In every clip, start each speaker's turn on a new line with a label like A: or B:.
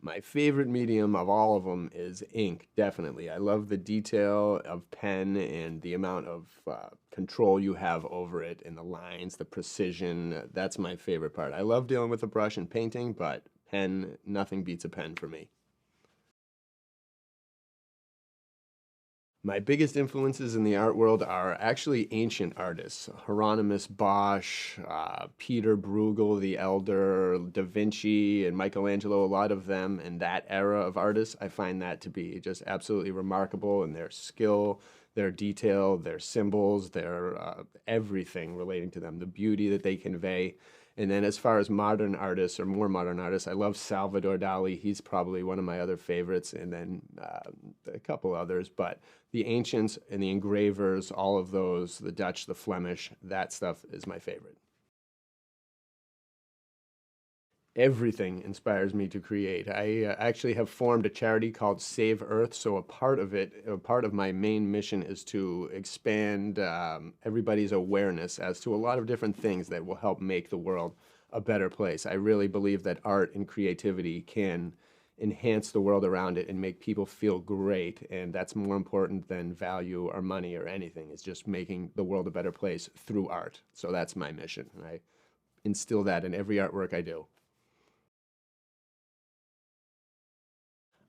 A: My favorite medium of all of them is ink, definitely. I love the detail of pen and the amount of control you have over it and the lines, the precision. That's my favorite part. I love dealing with a brush and painting, but pen, nothing beats a pen for me. My biggest influences in the art world are actually ancient artists. Hieronymus Bosch, Peter Bruegel the Elder, Da Vinci, and Michelangelo, a lot of them in that era of artists. I find that to be just absolutely remarkable in their skill, their detail, their symbols, their everything relating to them, the beauty that they convey. And then as far as modern artists or more modern artists, I love Salvador Dali. He's probably one of my other favorites, and then a couple others. But the ancients and the engravers, all of those, the Dutch, the Flemish, that stuff is my favorite. Everything inspires me to create. I actually have formed a charity called Save Earth. So a part of it, a part of my main mission is to expand everybody's awareness as to a lot of different things that will help make the world a better place. I really believe that art and creativity can enhance the world around it and make people feel great. And that's more important than value or money or anything. It's just making the world a better place through art. So that's my mission. And I instill that in every artwork I do.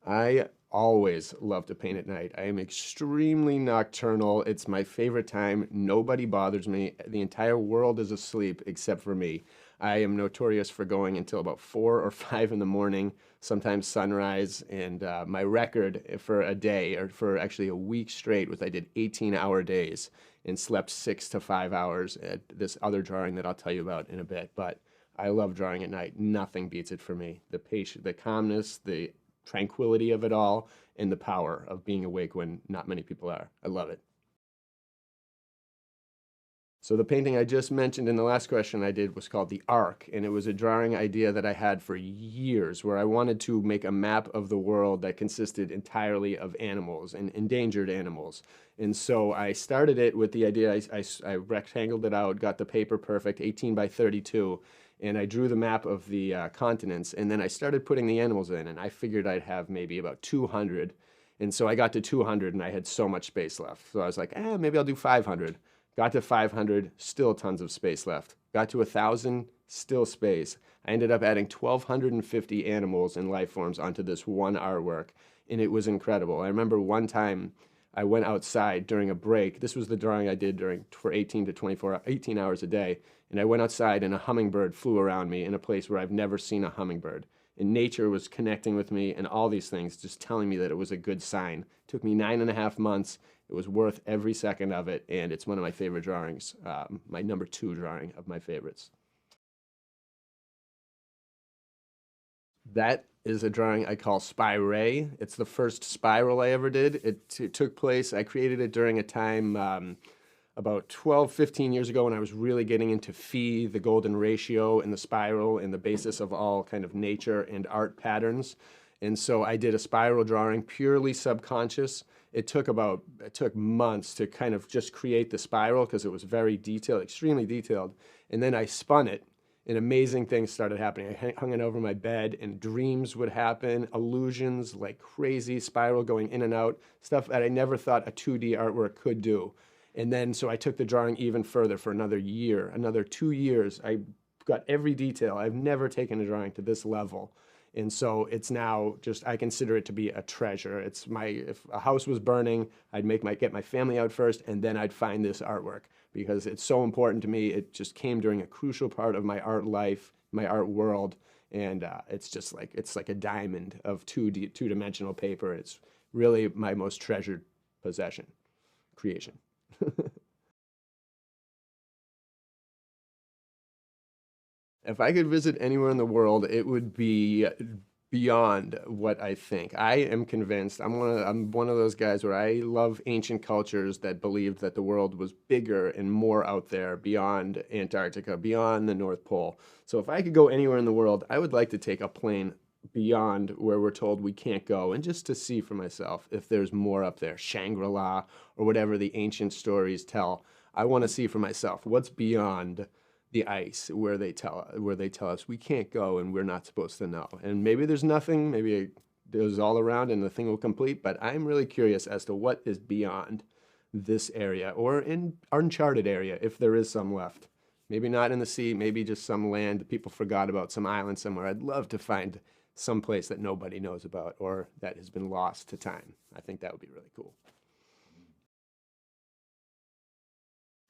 A: I always love to paint at night. I am extremely nocturnal. It's my favorite time. Nobody bothers me. The entire world is asleep except for me. I am notorious for going until about 4 or 5 in the morning, sometimes sunrise. And my record for a day, or for actually a week straight, was I did 18-hour days and slept 6 to 5 hours at this other drawing that I'll tell you about in a bit. But I love drawing at night. Nothing beats it for me. The patience, the calmness, the tranquility of it all, and the power of being awake when not many people are. I love it. So the painting I just mentioned in the last question I did was called The Ark, and it was a drawing idea that I had for years where I wanted to make a map of the world that consisted entirely of animals and endangered animals. And so I started it with the idea, I rectangled it out, got the paper perfect, 18 by 32, and I drew the map of the continents, and then I started putting the animals in, and I figured I'd have maybe about 200. And so I got to 200, and I had so much space left. So I was like, maybe I'll do 500. Got to 500, still tons of space left. Got to 1,000, still space. I ended up adding 1,250 animals and life forms onto this one artwork, and it was incredible. I remember one time I went outside during a break. This was the drawing I did for 18 hours a day, and I went outside and a hummingbird flew around me in a place where I've never seen a hummingbird. And nature was connecting with me and all these things, just telling me that it was a good sign. It took me 9.5 months. It was worth every second of it, and it's one of my favorite drawings, my number 2 drawing of my favorites. That is a drawing I call Spy Ray. It's the first spiral I ever did. It took place, I created it during a time about 12, 15 years ago when I was really getting into phi, the golden ratio, and the spiral, and the basis of all kind of nature and art patterns. And so I did a spiral drawing, purely subconscious. It took months to kind of just create the spiral because it was very detailed, extremely detailed. And then I spun it, and amazing things started happening. I hung it over my bed, and dreams would happen, illusions like crazy, spiral going in and out, stuff that I never thought a 2D artwork could do. And then, so I took the drawing even further for another year, another 2 years. I got every detail. I've never taken a drawing to this level. And so it's now just, I consider it to be a treasure. If a house was burning, I'd get my family out first, and then I'd find this artwork because it's so important to me. It just came during a crucial part of my art life, my art world. And it's like a diamond of two-dimensional paper. It's really my most treasured possession, creation. If I could visit anywhere in the world, it would be beyond what I think. I am convinced. I'm one of those guys where I love ancient cultures that believed that the world was bigger and more out there beyond Antarctica, beyond the North Pole. So if I could go anywhere in the world, I would like to take a plane beyond where we're told we can't go and just to see for myself if there's more up there, Shangri-La or whatever the ancient stories tell. I want to see for myself what's beyond the ice where they tell us we can't go and we're not supposed to know. And maybe there's nothing, maybe it goes all around and the thing will complete, but I'm really curious as to what is beyond this area or in uncharted area if there is some left. Maybe not in the sea, maybe just some land that people forgot about, some island somewhere. I'd love to find some place that nobody knows about or that has been lost to time. I think that would be really cool.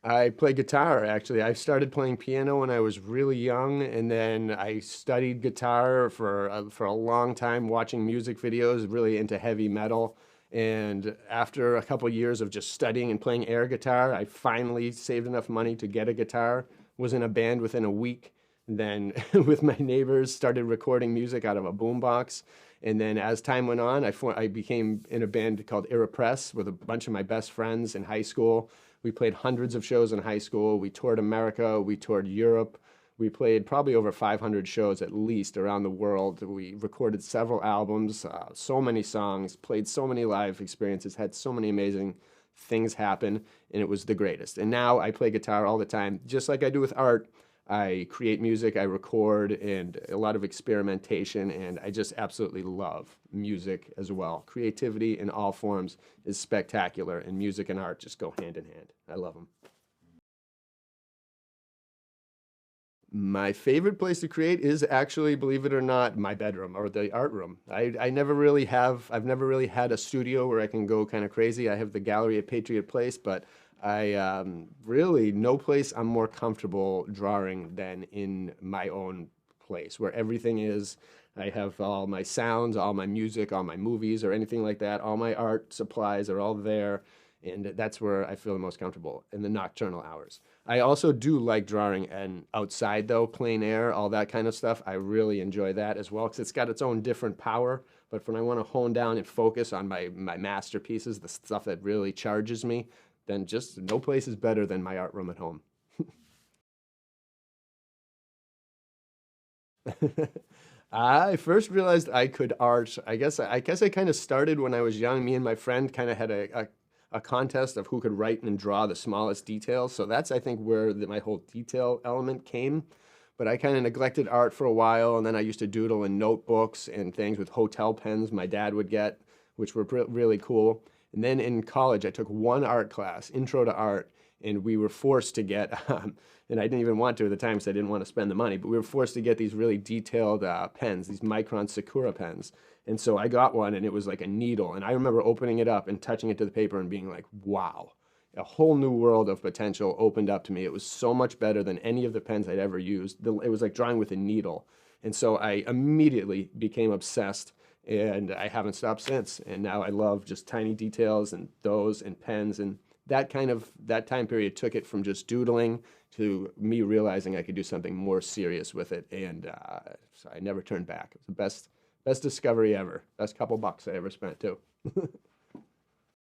A: I play guitar, actually. I started playing piano when I was really young, and then I studied guitar for a long time, watching music videos, really into heavy metal. And after a couple years of just studying and playing air guitar, I finally saved enough money to get a guitar, was in a band within a week, then with my neighbors started recording music out of a boombox. And then as time went on, I became in a band called Irrepress with a bunch of my best friends in high school. We played hundreds of shows in high school. We toured America. We toured Europe. We played probably over 500 shows at least around the world. We recorded several albums, so many songs, played so many live experiences, had so many amazing things happen, and it was the greatest. And now I play guitar all the time, just like I do with art. I create music, I record, and a lot of experimentation, and I just absolutely love music as well. Creativity in all forms is spectacular, and music and art just go hand in hand. I love them. My favorite place to create is actually, believe it or not, my bedroom or the art room. I've never really had a studio where I can go kind of crazy. I have the gallery at Patriot Place, but really no place I'm more comfortable drawing than in my own place where everything is. I have all my sounds, all my music, all my movies or anything like that. All my art supplies are all there. And that's where I feel the most comfortable in the nocturnal hours. I also do like drawing and outside though, plein air, all that kind of stuff. I really enjoy that as well because it's got its own different power. But when I want to hone down and focus on my masterpieces, the stuff that really charges me, then just no place is better than my art room at home. I first realized I could art. I guess I kind of started when I was young. Me and my friend kind of had a contest of who could write and draw the smallest details. So that's, I think, where my whole detail element came. But I kind of neglected art for a while, and then I used to doodle in notebooks and things with hotel pens my dad would get, which were really cool. And then in college, I took one art class, Intro to Art, and we were forced to get, and I didn't even want to at the time because I didn't want to spend the money, but we were forced to get these really detailed pens, these Micron Sakura pens. And so I got one, and it was like a needle. And I remember opening it up and touching it to the paper and being like, wow, a whole new world of potential opened up to me. It was so much better than any of the pens I'd ever used. It was like drawing with a needle. And so I immediately became obsessed, and I haven't stopped since. And now I love just tiny details and those and pens. And that time period took it from just doodling to me realizing I could do something more serious with it. And so I never turned back. It was the best discovery ever. Best couple bucks I ever spent too.